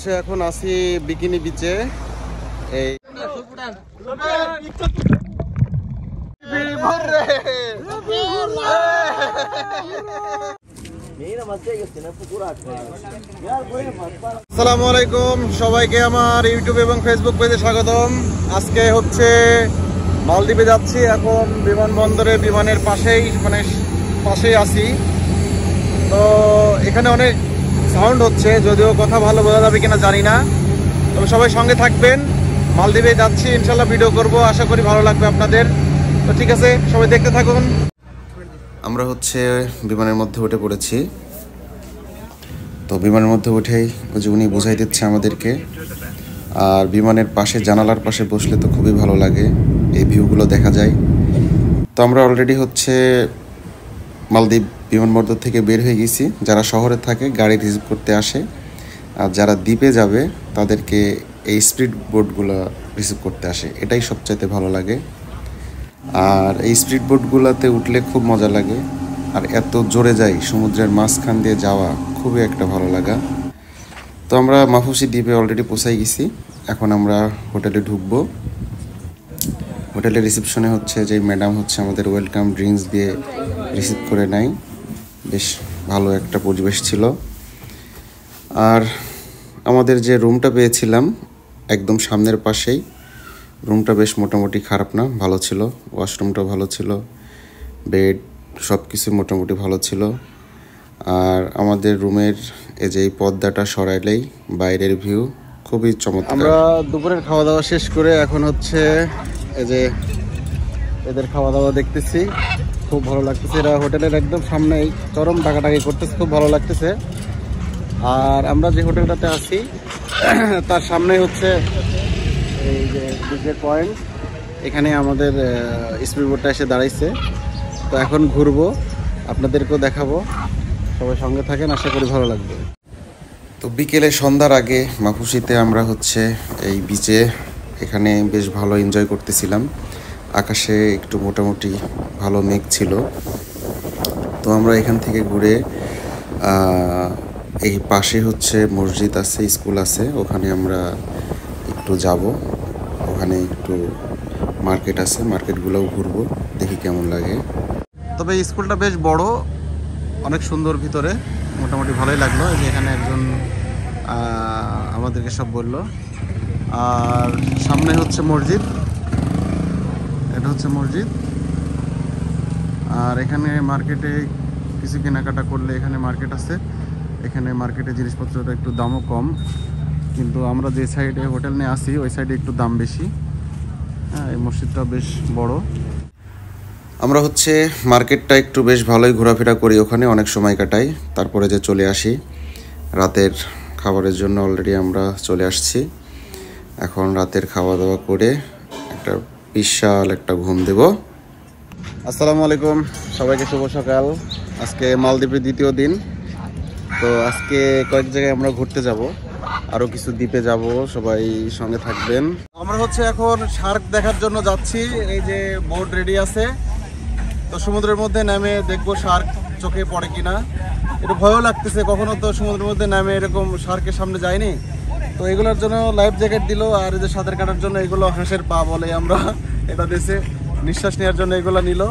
হচ্ছে এখন আছি বিকিনি বিচে। এই আসসালামু আলাইকুম সবাইকে আমার ইউটিউব এবং ফেসবুক পেজে স্বাগতম। আজকে হচ্ছে মালদ্বীপে যাচ্ছি। এখন বিমানবন্দরে বিমানের পাশেই আছি। তো এখানে অনেক সাউন্ড হচ্ছে, যদিও কথা ভালো বোঝা যাবে কিনা জানি না। তবে সবাই সঙ্গে থাকবেন। মালদ্বীপে যাচ্ছি, ইনশাল্লাহ ভিডিও করব, আশা করি ভালো লাগবে আপনাদের। তো ঠিক আছে, সবাই দেখতে থাকুন। আমরা হচ্ছে বিমানের মধ্যে উঠে পড়েছি। তো বিমানের মধ্যে উঠেই ওই যে উনি বোঝাই দিচ্ছে আমাদেরকে। আর বিমানের পাশে জানালার পাশে বসলে তো খুবই ভালো লাগে, এই ভিউগুলো দেখা যায়। তো আমরা অলরেডি হচ্ছে মালদ্বীপ বিমানবন্দর থেকে বের হয়ে গেছি। যারা শহরে থাকে গাড়ি রিসিভ করতে আসে, আর যারা দ্বীপে যাবে তাদেরকে এই স্পিড বোটগুলো রিসিভ করতে আসে। এটাই সবচাইতে ভালো লাগে। আর এই স্পিড বোটগুলোতে উঠলে খুব মজা লাগে, আর এত জোরে যায়, সমুদ্রের মাঝখান দিয়ে যাওয়া খুবই একটা ভালো লাগা। তো আমরা মাফুসি দ্বীপে অলরেডি পৌঁছাই গেছি। এখন আমরা হোটেলে ঢুকবো। হোটেলের রিসেপশনে হচ্ছে যে ম্যাডাম হচ্ছে আমাদের ওয়েলকাম ড্রিঙ্কস দিয়ে রিসিভ করে নেয়। বেশ ভালো একটা পরিবেশ ছিল। আর আমাদের যে রুমটা পেয়েছিলাম একদম সামনের পাশেই, রুমটা বেশ মোটামুটি খারাপ না, ভালো ছিল। ওয়াশরুমটাও ভালো ছিল, বেড সব কিছু মোটামুটি ভালো ছিল। আর আমাদের রুমের এই যে পর্দাটা সরাইলেই বাইরের ভিউ খুবই চমৎকার। আমরা দুপুরের খাওয়া দাওয়া শেষ করে এখন হচ্ছে এই যে এদের খাওয়া দাওয়া দেখতেছি, খুব ভালো লাগতেছে। এরা হোটেলের একদম সামনেই চরম ডাকাডাকি করতেছে, খুব ভালো লাগতেছে। আর আমরা যে হোটেলটাতে আছি তার সামনে হচ্ছে এই যে বিচের পয়েন্ট, এখানে আমাদের স্পিড বোটটা এসে দাঁড়াইছে। তো এখন ঘুরবো, আপনাদেরকেও দেখাবো। সবাই সঙ্গে থাকেন, আশা করি ভালো লাগবে। তো বিকেলে সন্ধ্যার আগে মাফুসিতে আমরা হচ্ছে এই বিচে এখানে বেশ ভালো এনজয় করতেছিলাম। আকাশে একটু মোটামুটি ভালো মেঘ ছিল। তো আমরা এখান থেকে ঘুরে এই পাশে হচ্ছে মসজিদ আছে, স্কুল আছে, ওখানে আমরা একটু যাব। ওখানে একটু মার্কেট আছে, মার্কেটগুলোও ঘুরবো, দেখি কেমন লাগে। তবে স্কুলটা বেশ বড়, অনেক সুন্দর, ভিতরে মোটামুটি ভালোই লাগলো। যে এখানে একজন আমাদেরকে সব বললো। আর সামনে হচ্ছে মসজিদ, এটা হচ্ছে মসজিদ। আর এখানে মার্কেটে কিছু কেনাকাটা করলে এখানে মার্কেট আছে, এখানে মার্কেটে জিনিসপত্রটা একটু দামও কম। কিন্তু আমরা যে সাইডে হোটেল নিয়ে আসি ওই সাইডে একটু দাম বেশি। হ্যাঁ, এই মসজিদটা বেশ বড়। আমরা হচ্ছে মার্কেটটা একটু বেশ ভালোই ঘোরাফেরা করি, ওখানে অনেক সময় কাটাই, তারপরে যে চলে আসি রাতের খাবারের জন্য। অলরেডি আমরা চলে আসছি। এখন রাতের খাওয়া দাওয়া করে একটা বিশাল একটা ঘুম দেব। আসসালামু আলাইকুম সবাইকে, শুভ সকাল। আজকে মালদ্বীপের দ্বিতীয় দিন। তো আজকে কয়েক জায়গায় আমরা ঘুরতে যাব, আরও কিছু দ্বীপে যাব, সবাই সঙ্গে থাকবেন। আমরা হচ্ছে এখন শার্ক দেখার জন্য যাচ্ছি। এই যে বোট রেডি আছে, তো সমুদ্রের মধ্যে নেমে দেখবো শার্ক চোখে পড়ে কিনা। একটু ভয়ও লাগতেছে, কখনো তো সমুদ্রের মধ্যে নেমে এরকম শার্কের সামনে যায়নি। তো এগুলোর জন্য লাইফ জ্যাকেট দিল, আর এই যে সাঁতার কাটার জন্য এগুলো হাঁসের পা বলে আমরা, এটা দেশে নিঃশ্বাস নেওয়ার জন্য এগুলো নিল।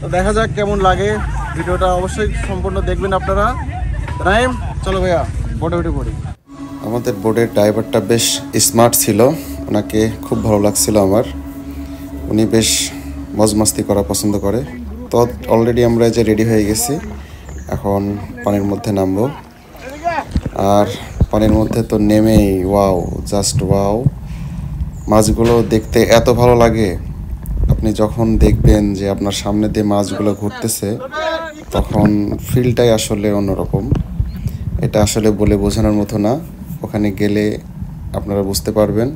তো দেখা যাক কেমন লাগে। ভিডিওটা অবশ্যই সম্পূর্ণ দেখবেন আপনারা। রাইম, চলো ভাইয়া বোটে উঠে পড়ি। আমাদের বোটের ড্রাইভারটা বেশ স্মার্ট ছিল, ওনাকে খুব ভালো লাগছিল আমার। উনি বেশ মজমাস্তি করা পছন্দ করে। তো অলরেডি আমরা যে রেডি হয়ে গেছি, এখন পানির মধ্যে নামবো। আর পানির মধ্যে তো নেমেই ওয়াও, জাস্ট ওয়াও। মাছগুলো দেখতে এত ভালো লাগে, আপনি যখন দেখবেন যে আপনার সামনে দিয়ে মাছগুলো ঘুরতেছে, তখন ফিলটাই আসলে অন্যরকম। এটা আসলে বলে বোঝানোর মতো না, ওখানে গেলে আপনারা বুঝতে পারবেন।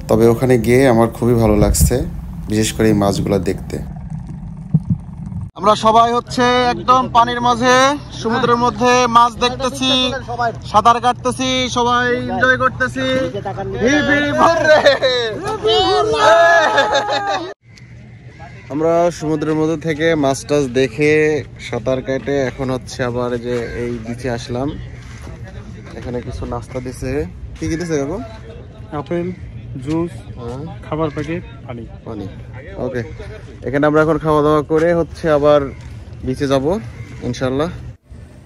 তবে ওখানে গিয়ে আমার খুবই ভালো লাগছে, বিশেষ করে এই মাছগুলো দেখতে। আমরা সবাই হচ্ছে একদম পানির মাঝে, সমুদ্রের মধ্যে মাছ দেখতেছি, সাঁতার কাটতেছি, সবাই এনজয় করতেছি। আমরা সমুদ্রের মধ্যে থেকে মাছ টাছ দেখে সাঁতার কাটে এখন হচ্ছে আবার যে এই বিচে আসলাম। এখানে কিছু নাস্তা দিছে। কি কি দিছে কাকু? আপেল, জুস, খাবার প্যাকেট, পানি। পানি। ওকে, এখানে আমরা এখন খাওয়া দাওয়া করে হচ্ছে আবার বিচে যাব ইনশাল্লাহ।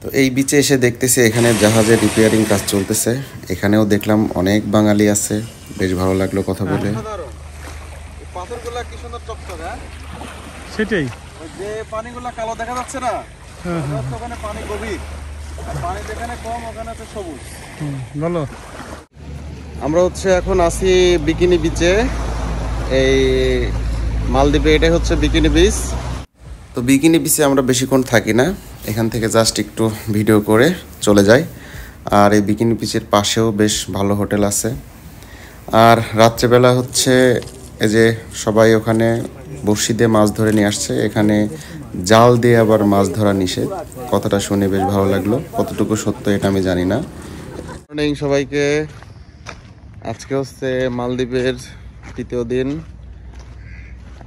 তো এই বিচে এসে দেখতেছি এখানে জাহাজের রিপেয়ারিং কাজ চলতেছে। এখানেও দেখলাম অনেক বাঙালি আছে, বেশ ভালো লাগলো কথা বলে। পাথরগুলা কি সুন্দর চকচকে, সেটাই যে পানিগুলা কালো দেখা যাচ্ছে না, ওখানে পানি গভীর, আর পানি যেখানে কম ওখানে তো সবুজ। বলো, আমরা হচ্ছে এখন আছি বিকিনি বিচে, এই মালদ্বীপে। এটাই হচ্ছে বিকিনি বিচ। তো বিকিনি বিচে আমরা বেশিক্ষণ থাকি না, এখান থেকে জাস্ট একটু ভিডিও করে চলে যাই। আর এই বিকিনি বিচের পাশেও বেশ ভালো হোটেল আছে। আর রাত্রেবেলা হচ্ছে এই যে সবাই ওখানে বড়শি দিয়ে মাছ ধরে নিয়ে আসছে। এখানে জাল দিয়ে আবার মাছ ধরা নিষেধ। কথাটা শুনে বেশ ভালো লাগলো, কতটুকু সত্য এটা আমি জানি না। মর্নিং সবাইকে। আজকে হচ্ছে মালদ্বীপের তৃতীয় দিন।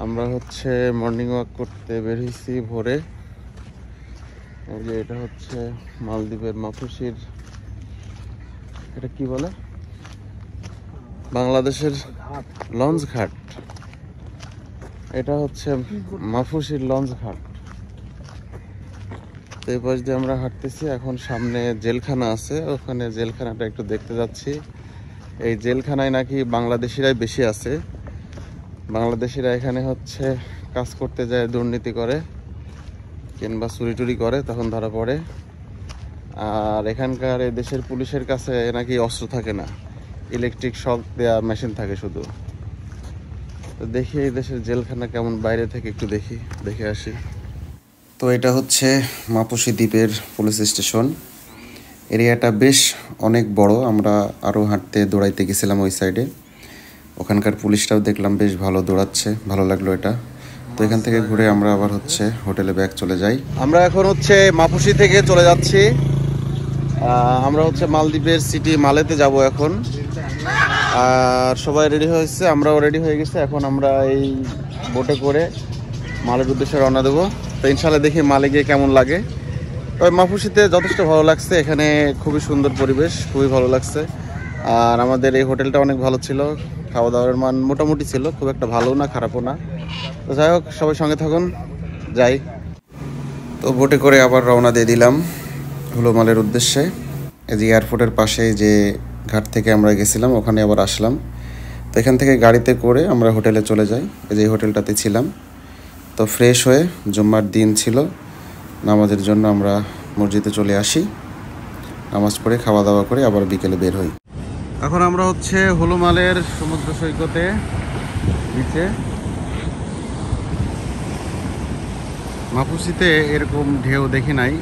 আমরা হচ্ছে মর্নিং ওয়াক করতে বের হয়েছি ভোরে। এই যে এটা হচ্ছে মালদ্বীপের মাফুসির, এটা কি বলে, বাংলাদেশের লঞ্চ ঘাট। এটা হচ্ছে মাফুসির লঞ্চ ঘাট। তো এই পাশ দিয়ে আমরা হাঁটতেছি। এখন সামনে জেলখানা আছে, ওখানে জেলখানাটা একটু দেখতে যাচ্ছি। এই জেলখানায় নাকি বাংলাদেশিরাই বেশি আছে। বাংলাদেশিরা এখানে হচ্ছে কাজ করতে যায়, দুর্নীতি করে কিংবা চুরি টুরি করে, তখন ধরা পড়ে। আর এখানকার এই দেশের পুলিশের কাছে নাকি অস্ত্র থাকে না, ইলেকট্রিক শক দেওয়া মেশিন থাকে শুধু। তো দেখি এই দেশের জেলখানা কেমন, বাইরে থেকে একটু দেখে আসি। তো এটা হচ্ছে মাপুসি দ্বীপের পুলিশ স্টেশন। এরিয়াটা বেশ অনেক বড়। আমরা আরও হাঁটতে দৌড়াইতে গেছিলাম ওই সাইডে। ওখানকার পুলিশটাও দেখলাম বেশ ভালো দৌড়াচ্ছে, ভালো লাগলো এটা। তো এখান থেকে ঘুরে আমরা আবার হচ্ছে হোটেলে ব্যাক চলে যাই। আমরা এখন হচ্ছে মাপুসি থেকে চলে যাচ্ছি। আমরা হচ্ছে মালদ্বীপের সিটি মালেতে যাব এখন। আর সবাই রেডি হয়েছে, আমরাও রেডি হয়ে গেছি। এখন আমরা এই বোটে করে মালের উদ্দেশ্যে রওনা দেবো। তো ইনশাল্লাহ দেখি মালে গিয়ে কেমন লাগে। তবে মাফুসিতে যথেষ্ট ভালো লাগছে, এখানে খুবই সুন্দর পরিবেশ, খুবই ভালো লাগছে। আর আমাদের এই হোটেলটা অনেক ভালো ছিল, খাওয়া দাওয়ার মান মোটামুটি ছিল, খুব একটা ভালো না খারাপও না। তো যাই হোক, সবাই সঙ্গে থাকুন, যাই। তো বোটে করে আবার রওনা দিয়ে দিলাম হলো মালের উদ্দেশ্যে। এই যে এয়ারপোর্টের পাশে যে ঘাট থেকে আমরা গেছিলাম ওখানে আবার আসলাম। তো এখান থেকে গাড়িতে করে আমরা হোটেলে চলে যাই। এই যে হোটেলটাতে ছিলাম। তো ফ্রেশ হয়ে, জুম্মার দিন ছিল, নামাজের জন্য আমরা মসজিদে চলে আসি। নামাজ পড়ে খাওয়া দাওয়া করে আবার বিকেলে বের হই। এখন আমরা হচ্ছে হলুমালের সমুদ্র সৈকতে বিচে। মাপুসিতে এরকম ঢেউ দেখি নাই,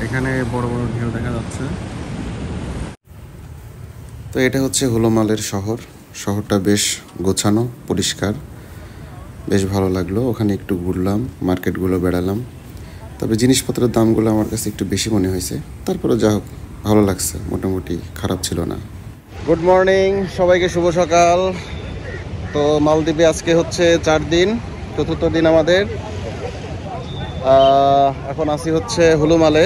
এখানে বড় বড় ঢেউ দেখা যাচ্ছে। তো এটা হচ্ছে হলুমালের শহর। শহরটা বেশ গোছানো, পরিষ্কার, বেশ ভালো লাগলো। ওখানে একটু ঘুরলাম, মার্কেটগুলো বেড়ালাম। তবে জিনিসপত্রের দামগুলো আমার কাছে একটু বেশি মনে হয়েছে। তারপরে যা হোক, ভালো লাগছে, মোটামুটি খারাপ ছিল না। গুড মর্নিং সবাইকে, শুভ সকাল। তো মালদ্বীপে আজকে হচ্ছে 4 দিন, চতুর্থ দিন আমাদের। এখন আসি হচ্ছে হলুমালে।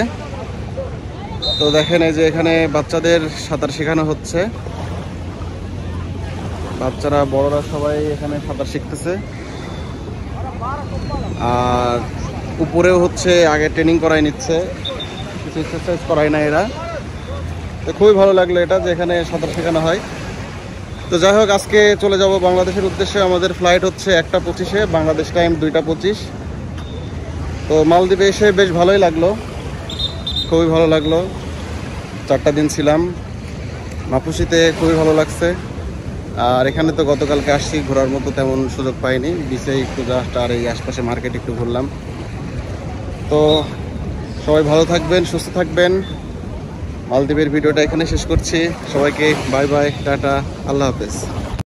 তো দেখেন এই যে এখানে বাচ্চাদের সাঁতার শেখানো হচ্ছে। বাচ্চারা, বড়রা সবাই এখানে সাঁতার শিখতেছে। আর উপরেও হচ্ছে আগে ট্রেনিং করাই নিচ্ছে, কিছু এক্সারসাইজ করাই না এরা। তো খুবই ভালো লাগলো এটা, যে এখানে সাঁতার শেখানো হয়। তো যাই হোক, আজকে চলে যাব বাংলাদেশের উদ্দেশ্যে। আমাদের ফ্লাইট হচ্ছে 1টা 25-এ, বাংলাদেশ টাইম 2টা 25। তো মালদ্বীপে এসে বেশ ভালোই লাগলো, খুবই ভালো লাগলো। 4টা দিন ছিলাম মাপুসিতে, খুবই ভালো লাগছে। আর এখানে তো গতকালকে আসছি, ঘোরার মতো তেমন সুযোগ পাইনি। বিচে একটু জাস্ট, আর এই আশপাশে মার্কেট একটু ঘুরলাম। তো সবাই ভালো থাকবেন, সুস্থ থাকবেন। মালদ্বীপের ভিডিওটা এখানে শেষ করছি। সবাইকে বাই বাই, টাটা, আল্লাহ হাফেজ।